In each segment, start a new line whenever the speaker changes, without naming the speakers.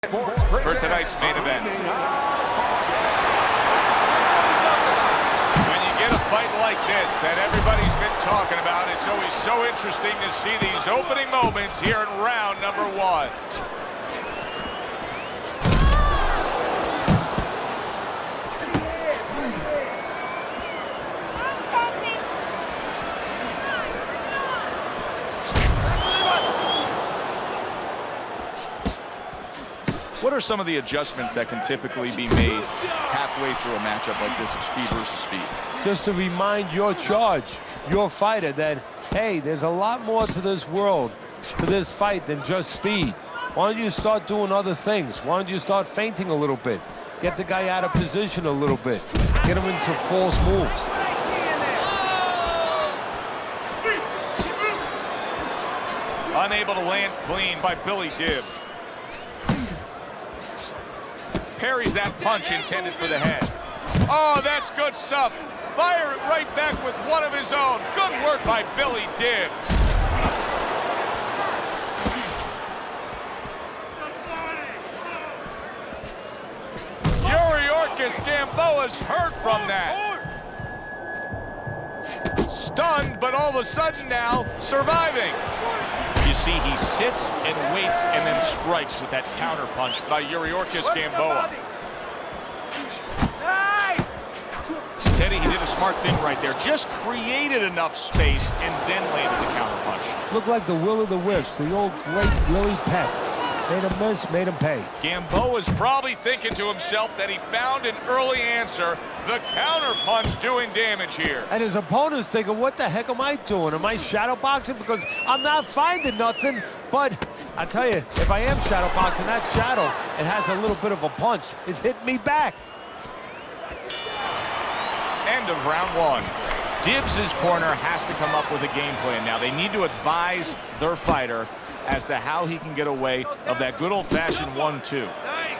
For tonight's main event. When you get a fight like this that everybody's been talking about, it's always so interesting to see these opening moments here in round number 1. What are some of the adjustments that can typically be made halfway through a matchup like this of speed versus speed?
Just to remind your charge, your fighter, that, hey, there's a lot more to this world, to this fight than just speed. Why don't you start doing other things? Why don't you start feinting a little bit? Get the guy out of position a little bit. Get him into false moves.
Unable to land clean by Billy Dib. Parries that punch intended for the head. Oh, that's good stuff. Fire it right back with one of his own. Good work by Billy Dib. Yuriorkis Gamboa's hurt from that. Stunned, but all of a sudden now, surviving. You see, he sits and waits and then strikes with that counter punch by Yuriorkis Gamboa. Teddy, he did a smart thing right there. Just created enough space and then landed the counter punch.
Looked like the will of the wisps, the old great Willie Peck. Made him miss, made him pay.
Gamboa's probably thinking to himself that he found an early answer. The counter punch doing damage here.
And his opponent's thinking, what the heck am I doing? Am I shadow boxing? Because I'm not finding nothing. But I tell you, if I am shadow boxing, that shadow, it has a little bit of a punch. It's hitting me back.
End of round 1. Dibs' corner has to come up with a game plan now. They need to advise their fighter as to how he can get away of that good old-fashioned 1-2.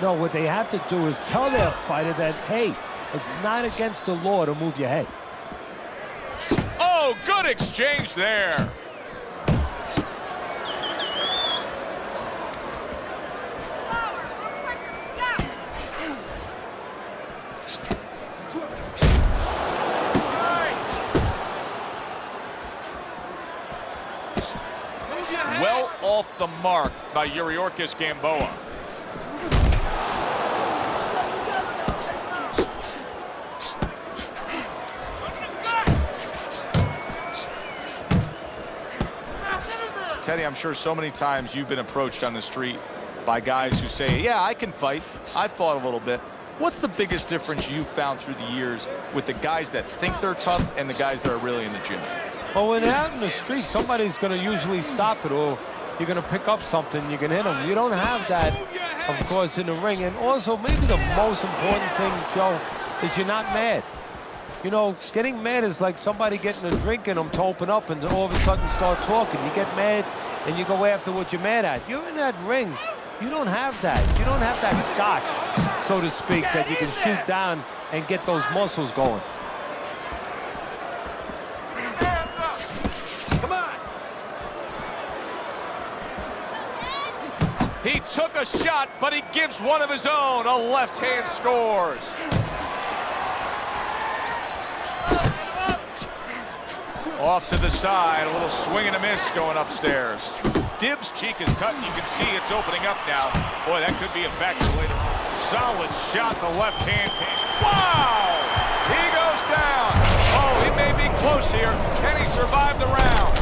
No, what they have to do is tell their fighter that, hey, it's not against the law to move your head.
Oh, good exchange there. Well off the mark by Yuriorkis Gamboa. Teddy, I'm sure so many times you've been approached on the street by guys who say, yeah, I can fight. I've fought a little bit. What's the biggest difference you've found through the years with the guys that think they're tough and the guys that are really in the gym?
Well, when they're out in the street, somebody's going to usually stop it, or you're going to pick up something, you can hit them. You don't have that, of course, in the ring. And also, maybe the most important thing, Joe, is you're not mad. You know, getting mad is like somebody getting a drink in them to open up and all of a sudden start talking. You get mad and you go after what you're mad at. You're in that ring. You don't have that. You don't have that scotch, so to speak, that you can shoot down and get those muscles going.
He took a shot, but he gives one of his own. A left hand scores. Off to the side, a little swing and a miss going upstairs. Dib's cheek is cut, and you can see it's opening up now. Boy, that could be a factor later on. Solid shot, the left hand. Wow! He goes down. Oh, he may be close here. Can he survive the round?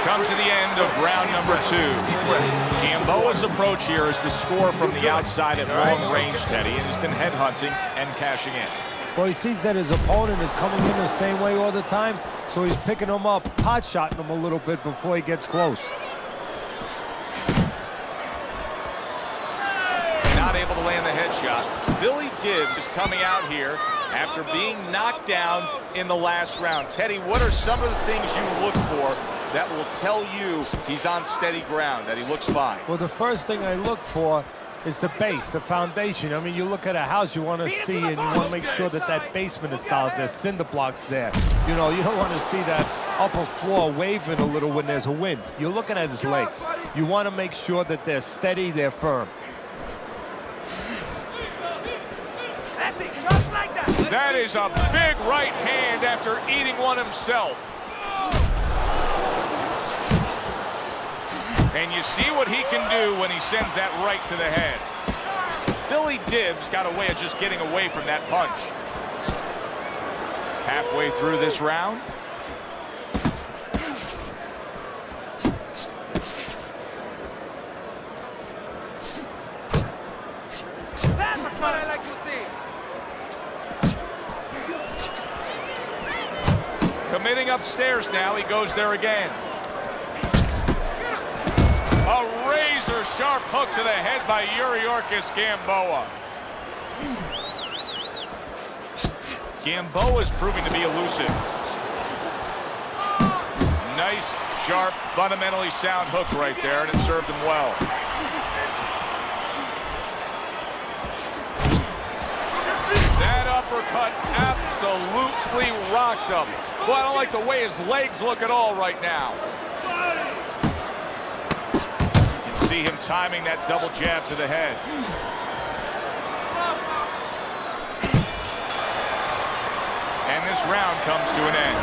Come to the end of round number 2. Gamboa's approach here is to score from the outside at long range, Teddy, and he's been headhunting and cashing in.
Well, he sees that his opponent is coming in the same way all the time, so he's picking him up, pot-shotting him a little bit before he gets close.
Not able to land the headshot. Billy Dib is coming out here after being knocked down in the last round. Teddy, what are some of the things you look for that will tell you he's on steady ground, that he looks fine?
Well, the first thing I look for is the base, the foundation. I mean, you look at a house, you want to see and you want to make sure that that basement is solid. There's cinder blocks there. You know, you don't want to see that upper floor waving a little when there's a wind. You're looking at his legs. You want to make sure that they're steady, they're firm.
That's it, just like that.
That is a big right hand after eating one himself. And you see what he can do when he sends that right to the head. Billy Dib's got a way of just getting away from that punch. Halfway through this round.
That's what I like to see.
Committing upstairs now, he goes there again. A razor-sharp hook to the head by Yuriorkis Gamboa. Gamboa is proving to be elusive. Nice, sharp, fundamentally sound hook right there, and it served him well. That uppercut absolutely rocked him. Well, I don't like the way his legs look at all right now. See him timing that double jab to the head. And this round comes to an end.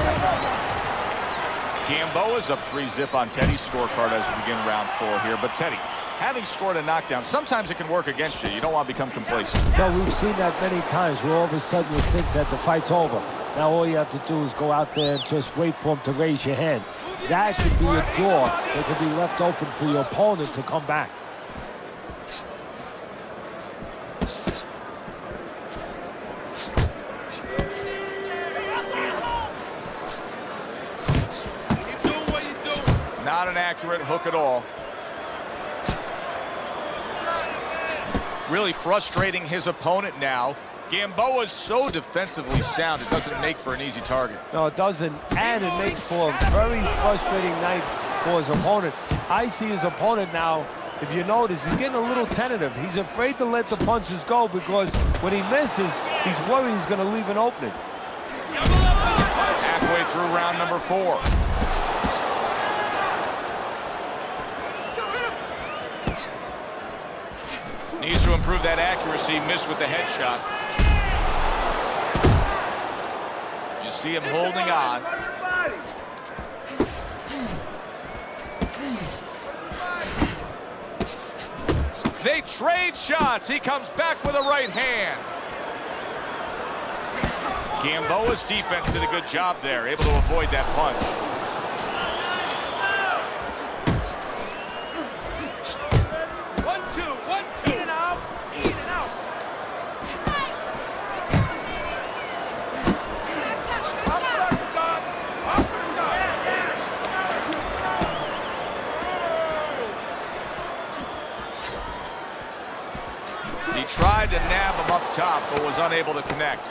Gamboa's up 3-0 on Teddy's scorecard as we begin round 4 here. But Teddy, having scored a knockdown, sometimes it can work against you. You don't want to become complacent.
No, we've seen that many times where all of a sudden you think that the fight's over. Now all you have to do is go out there and just wait for him to raise your hand. That could be a door that could be left open for your opponent to come back.
Keep doing what you're doing.
Not an accurate hook at all. Really frustrating his opponent now. Gamboa's so defensively sound, it doesn't make for an easy target.
No, it doesn't, and it makes for a very frustrating night for his opponent. I see his opponent now, if you notice, he's getting a little tentative. He's afraid to let the punches go because when he misses, he's worried he's going to leave an opening.
Halfway through round number 4. Needs to improve that accuracy, missed with the headshot. You see him holding on. They trade shots. He comes back with a right hand. Gamboa's defense did a good job there, able to avoid that punch. He tried to nab him up top, but was unable to connect.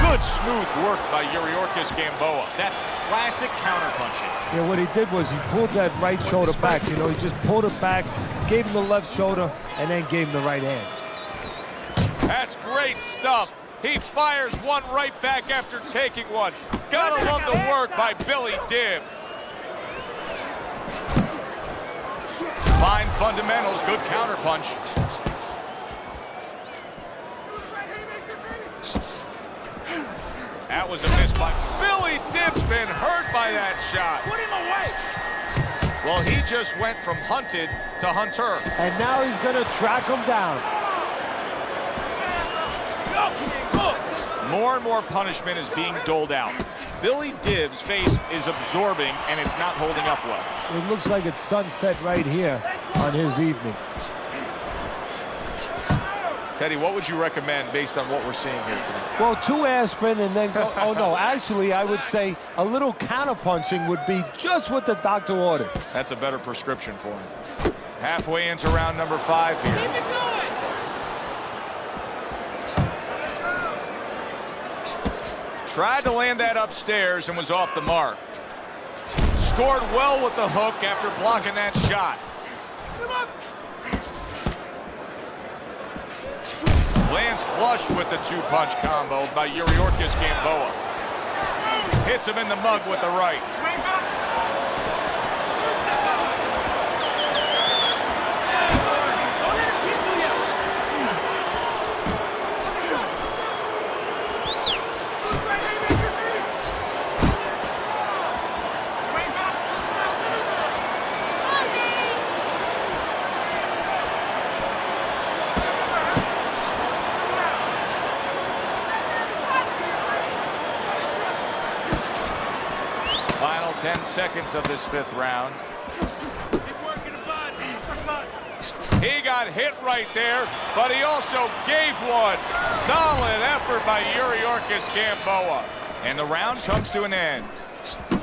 Good smooth work by Yuriorkis Gamboa. That's classic counterpunching.
Yeah, what he did was he pulled that right shoulder back. You know, he just pulled it back, gave him the left shoulder, and then gave him the right hand.
That's great stuff. He fires one right back after taking one. Gotta love the work by Billy Dib. Fine fundamentals, good counterpunch. That was a miss by Billy Dib's been hurt by that shot.
Put him away.
Well, he just went from hunted to hunter.
And now he's going to track him down.
More and more punishment is being doled out. Billy Dib's face is absorbing, and it's not holding up well.
It looks like it's sunset right here on his evening.
Teddy, what would you recommend based on what we're seeing here today?
Well, 2 aspirin and then go. Oh, no, actually, I would say a little counterpunching would be just what the doctor ordered.
That's a better prescription for him. Halfway into round number 5 here.
Keep it going.
Tried to land that upstairs and was off the mark. Scored well with the hook after blocking that shot. Lands flush with the two-punch combo by Yuriorkis Gamboa. Hits him in the mug with the right. Final 10 seconds of this 5th round. He got hit right there, but he also gave one. Solid effort by Yuriorkis Gamboa. And the round comes to an end.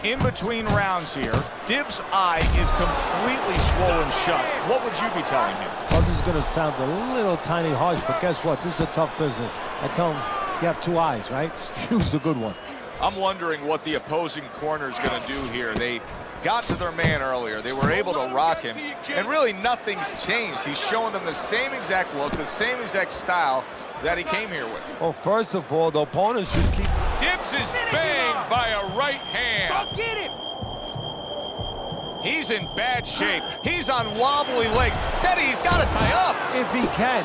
In between rounds here, Dib's eye is completely swollen shut. What would you be telling him?
Well, this is going to sound a little tiny harsh, but guess what? This is a tough business. I tell him, you have 2 eyes, right? Use the good one.
I'm wondering what the opposing corner is going to do here. They got to their man earlier. They were able to rock him, and really nothing's changed. He's showing them the same exact look, the same exact style that he came here with.
Well, first of all, the opponent should keep...
Dibs is banged by a right hand.
Go get him!
He's in bad shape. He's on wobbly legs. Teddy, he's got to tie up.
If he can.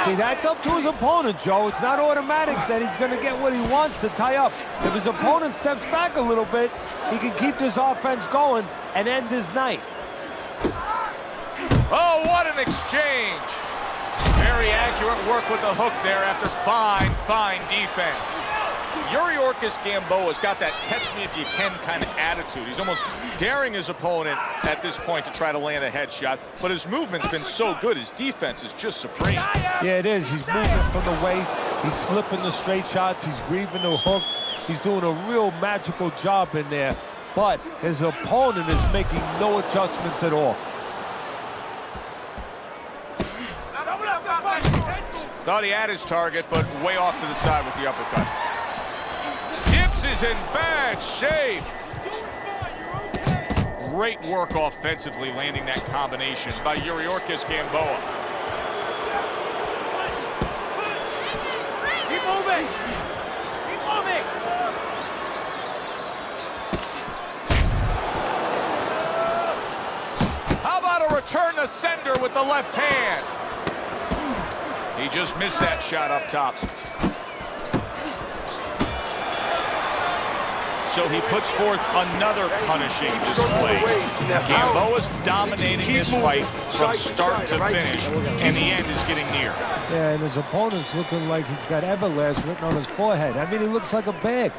See, that's up to his opponent, Joe. It's not automatic that he's going to get what he wants to tie up. If his opponent steps back a little bit, he can keep this offense going and end his night.
Oh, what an exchange. Very accurate work with the hook there after fine defense. Yuriorkis Gamboa's got that catch-me-if-you-can kind of attitude. He's almost daring his opponent at this point to try to land a headshot, but his movement's been so good. His defense is just supreme.
Yeah, it is. He's moving from the waist. He's slipping the straight shots. He's grieving the hooks. He's doing a real magical job in there, but his opponent is making no adjustments at all.
Thought he had his target, but way off to the side with the uppercut. Dibs is in bad shape. Great work offensively landing that combination by Yuriorkis Gamboa.
Keep moving! Keep moving!
How about a return to sender with the left hand? He just missed that shot up top. So he puts forth another punishing display. Gamboa's dominating this fight from start to finish, and the end is getting near.
Yeah, and his opponent's looking like he's got Everlast written on his forehead. I mean, he looks like a bag.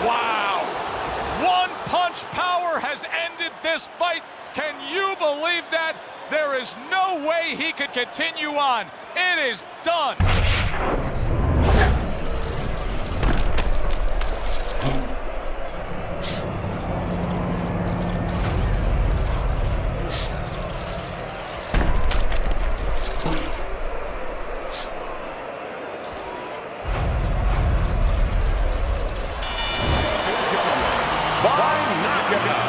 Wow! One-punch power has ended this fight. Can you believe that? There is no way he could continue on. It is done. By knockout.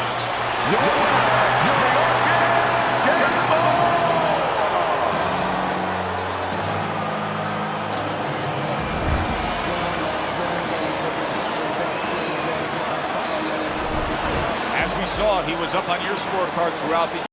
He was up on your scorecard throughout the